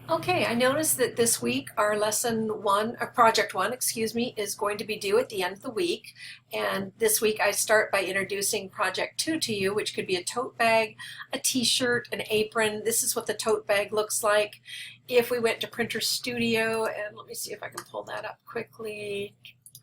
Okay, I noticed that this week our lesson one, or project one, excuse me, is going to be due at the end of the week. And this week I start by introducing project two to you, which could be a tote bag, a t-shirt, an apron. This is what the tote bag looks like. If we went to Printer Studio, and let me see if I can pull that up quickly.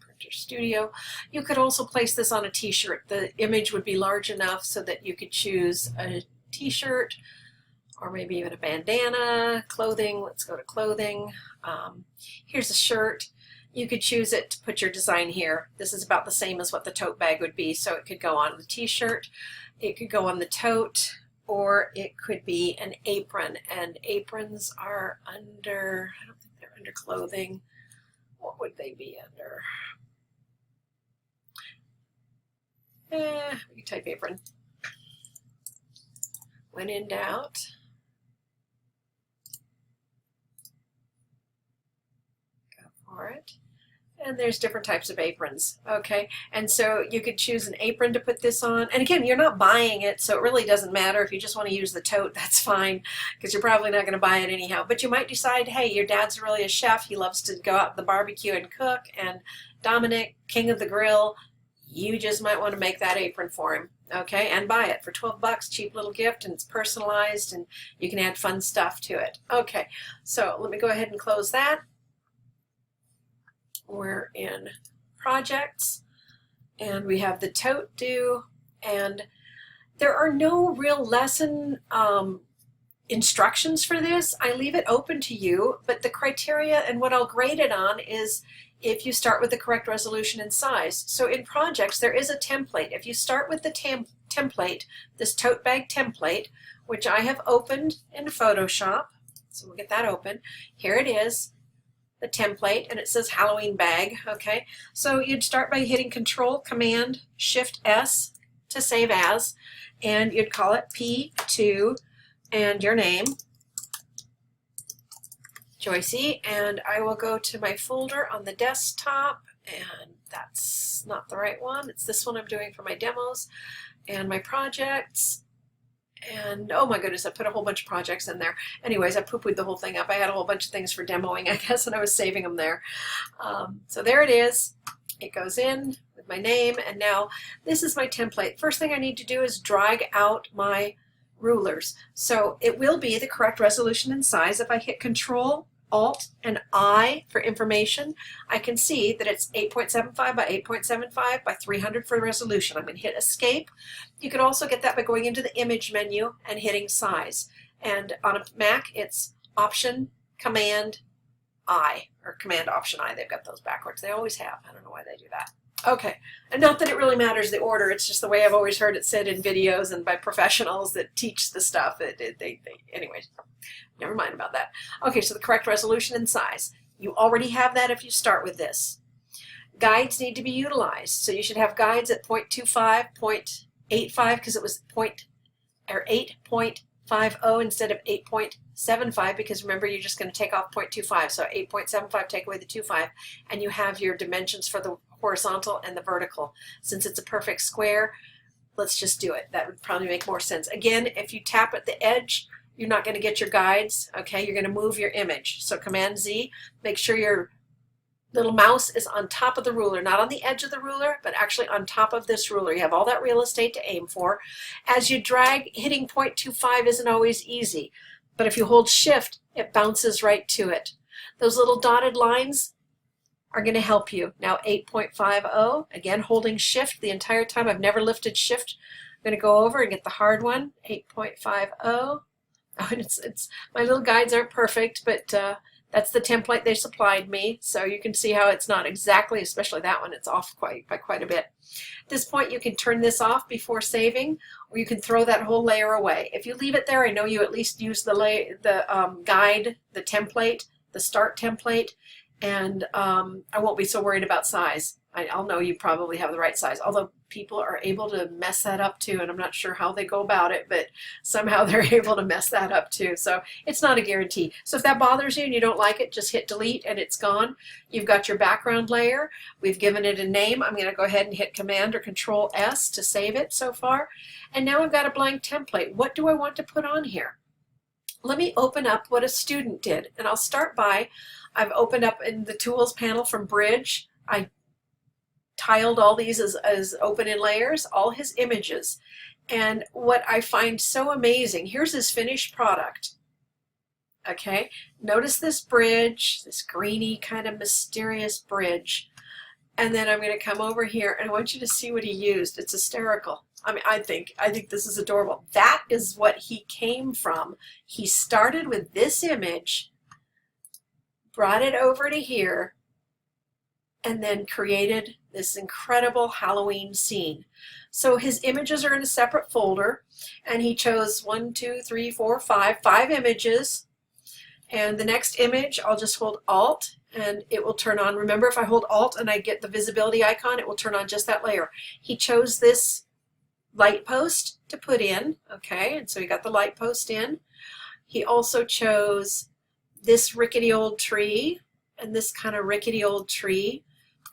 Printer Studio. You could also place this on a t-shirt. The image would be large enough so that you could choose a t-shirt, or maybe even a bandana, clothing. Let's go to clothing. Here's a shirt. You could choose it to put your design here. This is about the same as what the tote bag would be, so it could go on the t-shirt, it could go on the tote, or it could be an apron. And aprons are under, I don't think they're under clothing. What would they be under? We could type apron. When in doubt, for it. And there's different types of aprons. Okay, and so you could choose an apron to put this on. And again, you're not buying it, so it really doesn't matter. If you just want to use the tote, that's fine, because you're probably not going to buy it anyhow. But you might decide, hey, your dad's really a chef. He loves to go out to the barbecue and cook. And Dominic, king of the grill, you just might want to make that apron for him. Okay, and buy it for 12 bucks, cheap little gift, and it's personalized, and you can add fun stuff to it. Okay, so let me go ahead and close that. We're in projects, and we have the tote due, and there are no real lesson instructions for this. I leave it open to you, but the criteria and what I'll grade it on is if you start with the correct resolution and size. So in projects, there is a template. If you start with the template, this tote bag template, which I have opened in Photoshop, so we'll get that open. Here it is, the template, and it says Halloween bag. Okay, so you'd start by hitting Control Command Shift S to save as, and you'd call it P2 and your name, Joycey, and I will go to my folder on the desktop, and that's not the right one. It's this one I'm doing for my demos and my projects. And oh my goodness, I put a whole bunch of projects in there. Anyways, I poo-pooed the whole thing up. I had a whole bunch of things for demoing, I guess, and I was saving them there. So there it is. It goes in with my name, and now this is my template. First thing I need to do is drag out my rulers. So it will be the correct resolution and size. If I hit Control, Alt, and I for information, I can see that it's 8.75 by 8.75 by 300 for resolution. I'm going to hit Escape. You can also get that by going into the Image menu and hitting Size. And on a Mac, it's Option, Command, I, or Command, Option, I. They've got those backwards. They always have. I don't know why they do that. Okay, and not that it really matters the order, it's just the way I've always heard it said in videos and by professionals that teach the stuff. Anyways, never mind about that. Okay, so the correct resolution and size. You already have that if you start with this. Guides need to be utilized, so you should have guides at 0.25, 0.85, because it was 8.50 instead of 8.75, because remember, you're just going to take off 0.25, so 8.75, take away the 2.5, and you have your dimensions for the horizontal and the vertical. Since it's a perfect square, let's just do it. That would probably make more sense. Again, if you tap at the edge, you're not going to get your guides. Okay, you're going to move your image. So Command Z, make sure your little mouse is on top of the ruler, not on the edge of the ruler, but actually on top of this ruler. You have all that real estate to aim for. As you drag, hitting 0.25 isn't always easy, but if you hold Shift, it bounces right to it. Those little dotted lines are going to help you. Now 8.50, again holding Shift the entire time. I've never lifted Shift. I'm going to go over and get the hard one, 8.50. Oh, it's my little guides aren't perfect, but that's the template they supplied me, so you can see how it's not exactly, especially that one, it's off by quite a bit. At this point, you can turn this off before saving, or you can throw that whole layer away. If you leave it there, I know you at least use the guide, the template, the start template, and I won't be so worried about size. I'll know you probably have the right size, although people are able to mess that up too, and I'm not sure how they go about it, but somehow they're able to mess that up too. So it's not a guarantee. So if that bothers you and you don't like it, just hit delete and it's gone. You've got your background layer. We've given it a name. I'm going to go ahead and hit Command or Control S to save it so far. And now I've got a blank template. What do I want to put on here? let me open up what a student did. And I'll start by, I've opened up in the tools panel from Bridge. I tiled all these as open in layers, all his images. And what I find so amazing, here's his finished product. Okay, notice this bridge, this greeny kind of mysterious bridge. And then I'm going to come over here and I want you to see what he used. It's hysterical. I mean, I think this is adorable. That is what he came from. He started with this image, brought it over to here, and then created this incredible Halloween scene. So his images are in a separate folder, and he chose 1, 2, 3, 4, 5 images. And the next image, I'll just hold Alt and it will turn on. Remember, if I hold Alt and I get the visibility icon, it will turn on just that layer. He chose this light post to put in, okay, and so he got the light post in. He also chose this rickety old tree and this kind of rickety old tree,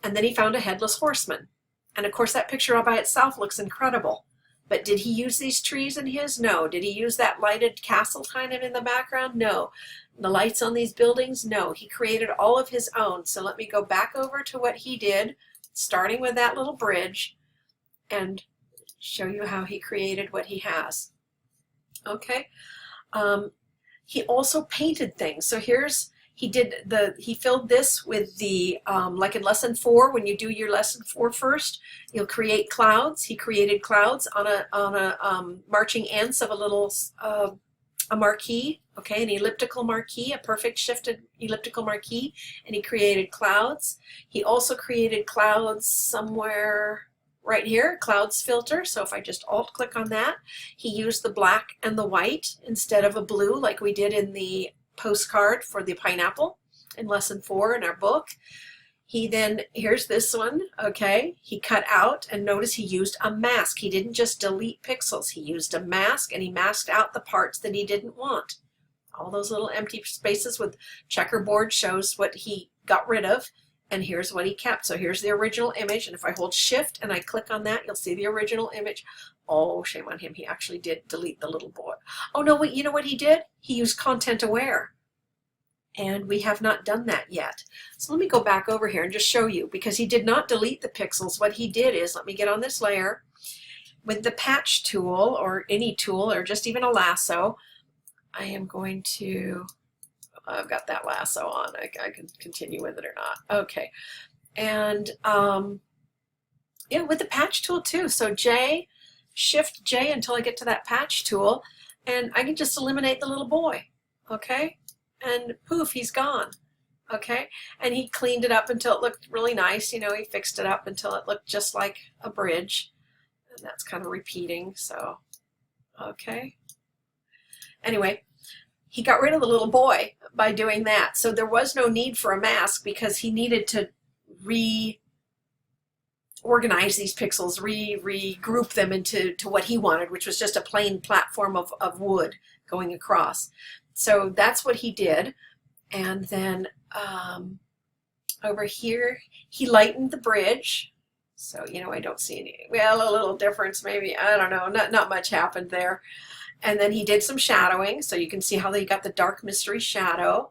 and then he found a headless horseman. And of course that picture all by itself looks incredible. But did he use these trees in his? No. Did he use that lighted castle kind of in the background? No. The lights on these buildings? No. He created all of his own. So let me go back over to what he did, starting with that little bridge, and show you how he created what he has. Okay. He also painted things. So here's, he filled this with the, like in lesson 4, when you do your lesson 4 first, you'll create clouds. He created clouds on a marching ants of a little, a marquee, okay, an elliptical marquee, a perfect shifted elliptical marquee, and he created clouds. He also created clouds somewhere right here, clouds filter. So if I just alt click on that, he used the black and the white instead of a blue like we did in the postcard for the pineapple in lesson 4 in our book. He then, here's this one, okay, he cut out, and notice he used a mask. He didn't just delete pixels, he used a mask, and he masked out the parts that he didn't want. All those little empty spaces with checkerboard shows what he got rid of, and here's what he kept. So here's the original image, and if I hold shift and I click on that, you'll see the original image. Oh, shame on him, he actually did delete the little boy. Oh no, wait, you know what he did? He used content aware. And we have not done that yet. So let me go back over here and just show you, because he did not delete the pixels. What he did is, let me get on this layer, with the patch tool or any tool or just even a lasso, I am going to, I've got that lasso on, I can continue with it or not. Okay, and yeah, with the patch tool too. So J, shift J until I get to that patch tool, and I can just eliminate the little boy, okay? And poof, he's gone, okay? And he cleaned it up until it looked really nice. You know, he fixed it up until it looked just like a bridge. And that's kind of repeating, so, okay. Anyway, he got rid of the little boy by doing that. So there was no need for a mask because he needed to reorganize these pixels, regroup them into what he wanted, which was just a plain platform of wood going across. So that's what he did. And then over here, he lightened the bridge. So, you know, I don't see any, well, a little difference maybe, I don't know, not much happened there. And then he did some shadowing, so you can see how they got the dark mystery shadow.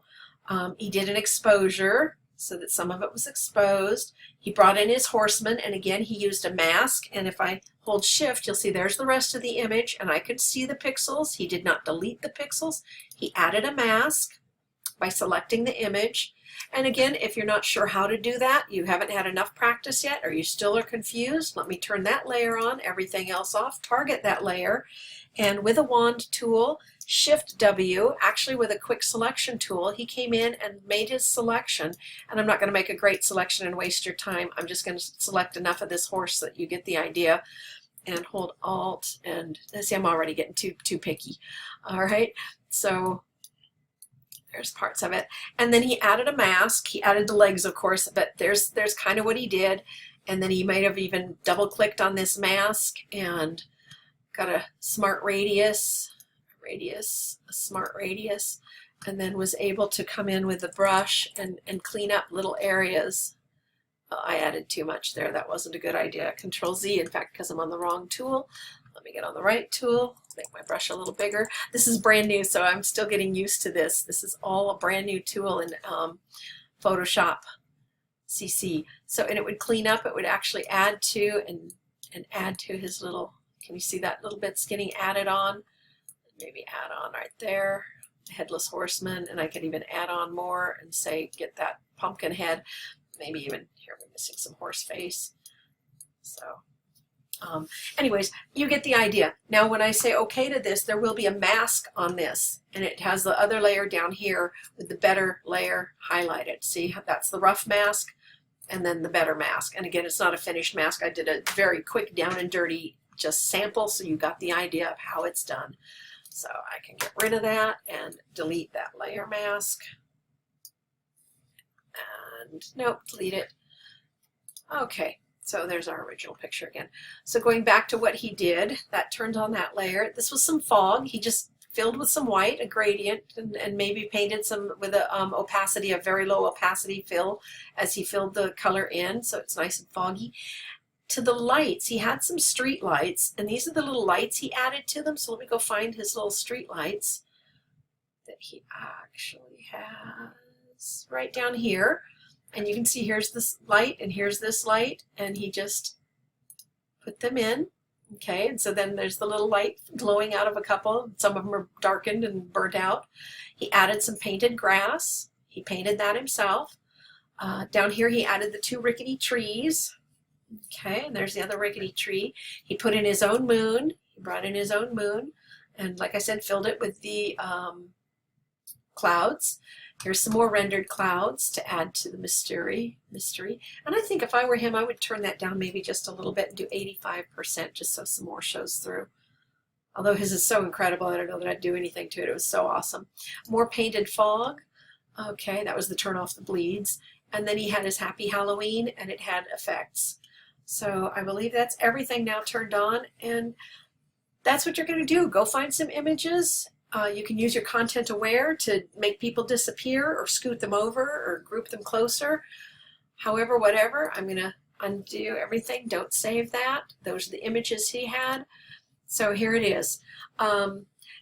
He did an exposure so that some of it was exposed. He brought in his horseman, and again he used a mask, and if I hold shift, you'll see there's the rest of the image, and I could see the pixels. He did not delete the pixels. He added a mask by selecting the image. And again, if you're not sure how to do that, you haven't had enough practice yet, or you still are confused, let me turn that layer on, everything else off, target that layer, and with a wand tool, Shift W, actually with a quick selection tool, he came in and made his selection. And I'm not going to make a great selection and waste your time. I'm just going to select enough of this horse that you get the idea. And hold Alt, and see, I'm already getting too picky. All right, so there's parts of it. And then he added a mask. He added the legs, of course, but there's kind of what he did. And then he might have even double-clicked on this mask and got a smart radius, a smart radius, and then was able to come in with the brush and clean up little areas I added too much there. That wasn't a good idea. Control Z, in fact, because I'm on the wrong tool. Let me get on the right tool, make my brush a little bigger. This is brand new, so I'm still getting used to this. This is all a brand new tool in Photoshop CC. So, and it would clean up, it would actually add to and add to his little, can you see that little bits getting added on? Maybe add on right there, headless horseman, and I could even add on more and say, get that pumpkin head. Maybe even, here we're missing some horse face. So, anyways, you get the idea. Now when I say okay to this, there will be a mask on this, and it has the other layer down here with the better layer highlighted. See, that's the rough mask and then the better mask. And again, it's not a finished mask. I did a very quick down and dirty just sample, so you got the idea of how it's done. So I can get rid of that and delete that layer mask. And nope, delete it. Okay, so there's our original picture again. So going back to what he did, that turned on that layer. This was some fog. He just filled with some white, a gradient, and maybe painted some with a opacity, a very low opacity fill as he filled the color in, so it's nice and foggy. To the lights, he had some street lights, and these are the little lights he added to them. So let me go find his little street lights that he actually has right down here. And you can see here's this light and here's this light, and he just put them in. Okay, and so then there's the little light glowing out of a couple. Some of them are darkened and burnt out. He added some painted grass. He painted that himself. Down here he added the 2 rickety trees. Okay, and there's the other rickety tree. He put in his own moon. He brought in his own moon, and like I said, filled it with the clouds. Here's some more rendered clouds to add to the mystery. And I think if I were him, I would turn that down maybe just a little bit and do 85% just so some more shows through. Although his is so incredible, I don't know that I'd do anything to it. It was so awesome. More painted fog. Okay, that was the turn off the bleeds. And then he had his Happy Halloween, and it had effects. So I believe that's everything now turned on, and that's what you're going to do. Go find some images. You can use your content aware to make people disappear or scoot them over or group them closer. However, whatever, I'm going to undo everything. Don't save that. Those are the images he had. So here it is.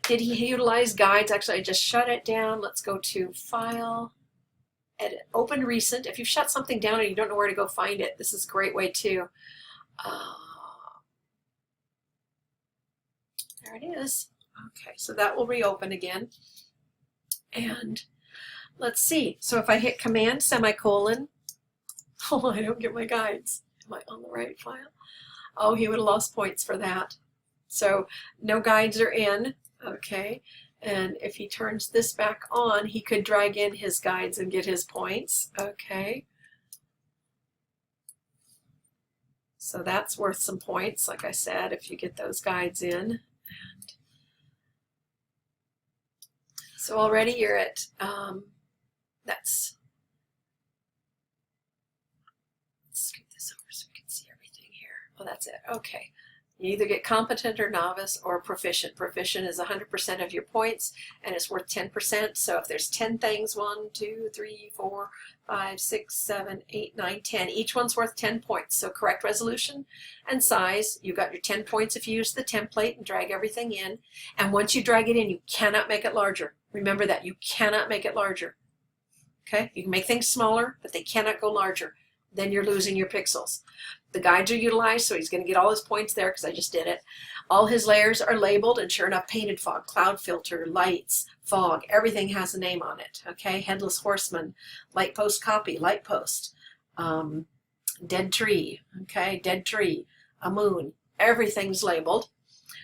Did he utilize guides? Actually, I just shut it down. Let's go to File, Edit, Open Recent. If you've shut something down and you don't know where to go find it, this is a great way too. There it is. Okay, so that will reopen again. And let's see. So if I hit Command semicolon, oh, I don't get my guides. Am I on the right file? Oh, he would have lost points for that. So no guides are in. Okay. And if he turns this back on, he could drag in his guides and get his points. Okay. So that's worth some points, like I said, if you get those guides in. And so already you're at, let's scoot this over so we can see everything here. Well, that's it. Okay. You either get competent or novice or proficient. Proficient is 100% of your points, and it's worth 10%. So if there's 10 things, 1, 2, 3, 4, 5, 6, 7, 8, 9, 10. Each one's worth 10 points. So correct resolution and size. You got your 10 points if you use the template and drag everything in. And once you drag it in, you cannot make it larger. Remember that. You cannot make it larger. Okay? You can make things smaller, but they cannot go larger. Then you're losing your pixels. The guides are utilized, so he's going to get all his points there because I just did it. All his layers are labeled, and sure enough, painted fog, cloud filter, lights, fog, everything has a name on it. Okay, headless horseman, light post copy, light post, dead tree, okay, dead tree, a moon, everything's labeled.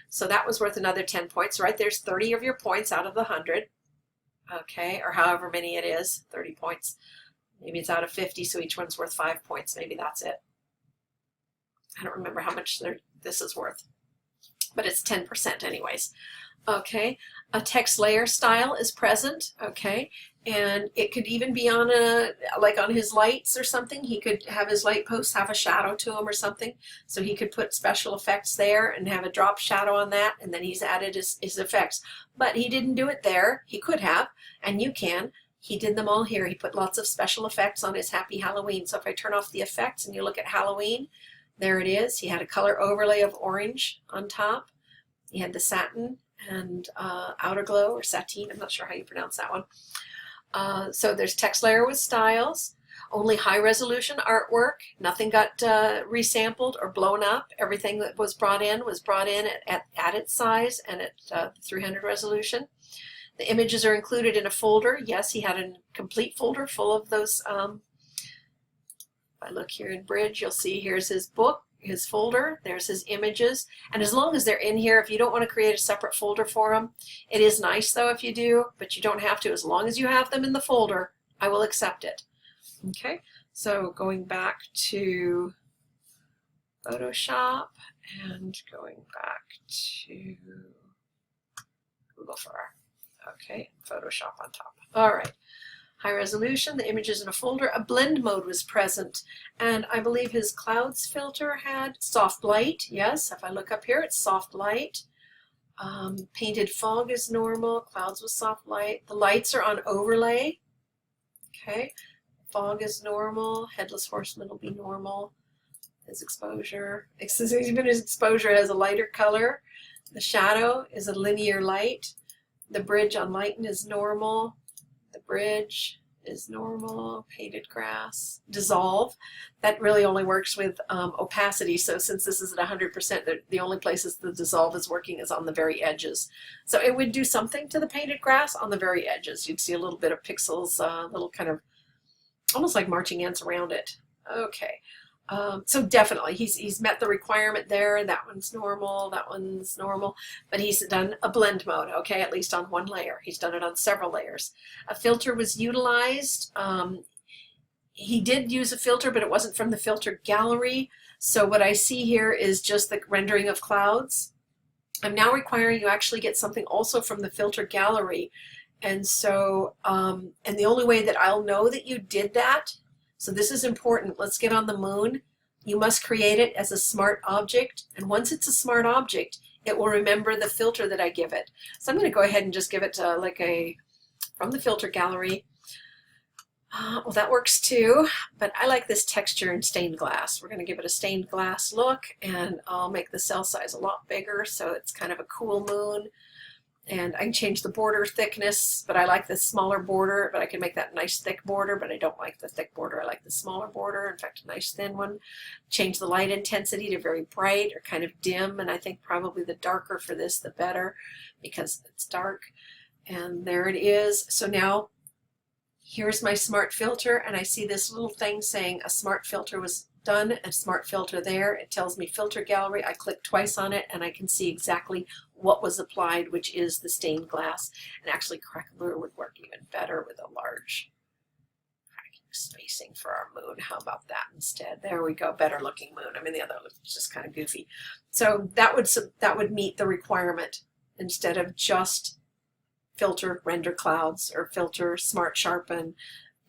So that was worth another 10 points. Right there's 30 of your points out of the 100, okay, or however many it is, 30 points. Maybe it's out of 50, so each one's worth 5 points. Maybe that's it. I don't remember how much this is worth, but it's 10% anyways. Okay, a text layer style is present, okay, and it could even be on like on his lights or something. He could have his light posts have a shadow to them or something, so he could put special effects there and have a drop shadow on that, and then he's added his effects. But he didn't do it there. He could have, and you can. He did them all here. He put lots of special effects on his Happy Halloween. So if I turn off the effects and you look at Halloween, there it is. He had a color overlay of orange on top. He had the satin and outer glow, or sateen, I'm not sure how you pronounce that one. So there's text layer with styles, only high resolution artwork, nothing got resampled or blown up. Everything that was brought in at its size and at 300 resolution. The images are included in a folder. Yes, he had a complete folder full of those. If I look here in Bridge, you'll see here's his book, his folder, there's his images, and as long as they're in here, if you don't want to create a separate folder for them, it is nice though if you do, but you don't have to. As long as you have them in the folder, I will accept it. Okay, so going back to Photoshop and going back to Google Fire. Okay, Photoshop on top. All right. High resolution, the images in a folder. A blend mode was present, and I believe his clouds filter had soft light. Yes, if I look up here, it's soft light. Painted fog is normal. Clouds with soft light. The lights are on overlay. Okay, fog is normal. Headless Horseman will be normal. His exposure, even his exposure has a lighter color. The shadow is a linear light. The bridge on lighten is normal. The bridge is normal. Painted grass. Dissolve. That really only works with opacity. So since this is at 100%, the only places the dissolve is working is on the very edges. So it would do something to the painted grass on the very edges. You'd see a little bit of pixels, little kind of almost like marching ants around it. Okay. So definitely he's met the requirement there. That one's normal, but he's done a blend mode, okay, at least on one layer. He's done it on several layers. A filter was utilized. He did use a filter, but it wasn't from the filter gallery. So what I see here is just the rendering of clouds. I'm now requiring you actually get something also from the filter gallery. And so, and the only way that I'll know that you did that, so this is important. Let's get on the moon. You must create it as a smart object. And once it's a smart object, it will remember the filter that I give it. So I'm going to go ahead and just give it from the filter gallery. Well, that works too, but I like this texture in stained glass. We're going to give it a stained glass look, and I'll make the cell size a lot bigger so it's kind of a cool moon. And I can change the border thickness, but I like the smaller border, but I can make that nice thick border, but I don't like the thick border. I like the smaller border, in fact, a nice thin one. Change the light intensity to very bright or kind of dim, and I think probably the darker for this, the better, because it's dark. And there it is. So now here's my smart filter, and I see this little thing saying a smart filter was done, a smart filter there. It tells me filter gallery. I click twice on it and I can see exactly what was applied, which is the stained glass. And actually crackler would work even better with a large cracking spacing for our moon. How about that instead? There we go, better looking moon. I mean, the other looks just kind of goofy. So that would meet the requirement instead of just filter render clouds or filter smart sharpen,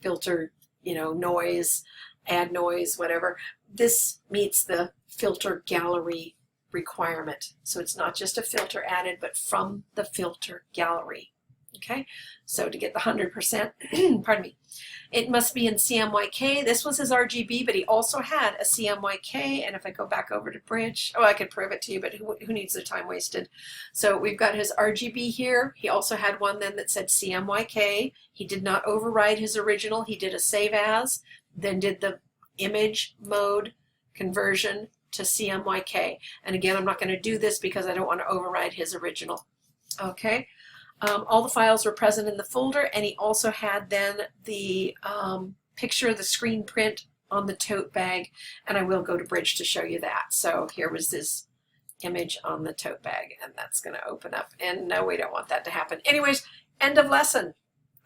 filter, noise, add noise, whatever. This meets the filter gallery requirement. So it's not just a filter added, but from the filter gallery. Okay, so to get the 100%, pardon me, it must be in CMYK. This was his RGB, but he also had a CMYK. And if I go back over to Bridge, I could prove it to you, but who needs the time wasted? So we've got his RGB here. He also had one then that said CMYK. He did not override his original. He did a save as, then did the image mode conversion to CMYK. And again, I'm not going to do this because I don't want to override his original. Okay. All the files were present in the folder, and he also had then the picture, the screen print on the tote bag, and I will go to Bridge to show you that. So here was this image on the tote bag, and that's going to open up, and no, we don't want that to happen. Anyways, end of lesson.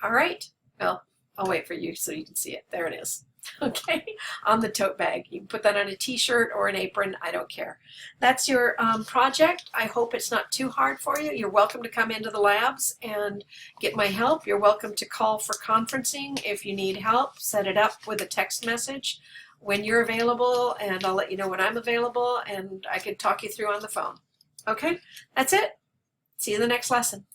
All right, well, I'll wait for you so you can see it. There it is. Okay, on the tote bag. You can put that on a t-shirt or an apron, I don't care. That's your project. I hope it's not too hard for you. You're welcome to come into the labs and get my help. You're welcome to call for conferencing if you need help. Set it up with a text message when you're available, and I'll let you know when I'm available, and I can talk you through on the phone. Okay, that's it. See you in the next lesson.